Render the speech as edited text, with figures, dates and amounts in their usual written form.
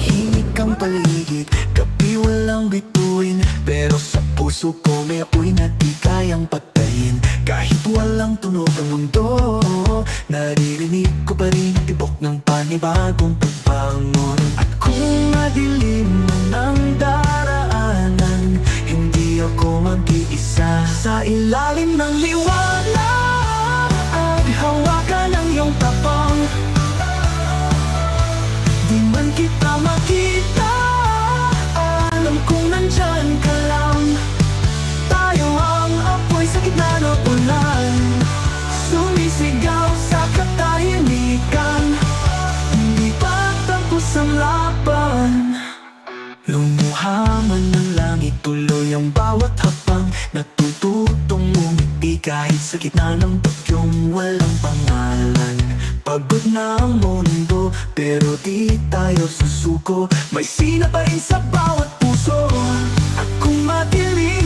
tahimik ang paligid, gabi walang bituin, pero sa puso ko may apoy na di kayang patayin. Kahit walang tunog ang mundo, naririnig ko pa rin tibok ng panibagong pagbangon. At kung madilim man ang daraanan, hindi ako mag-iisa. Sa ilalim ng liwanag, hawakan ang iyong tapang. Di man kita makita, alam kong nandyan ka lang. Tayo ang apoy sa gitna ng ulan, sumisigaw sa katahimikan. Hindi pa tapos ang laban. Lumuha man ng langit, tuloy ang bawat hakbang. Natututong ngumiti kahit sa gitna ng bagyong walang pangalan. Pagod na ang mundo, pero di tayo susuko. May sina pa rin sa bawat puso. At kung madilim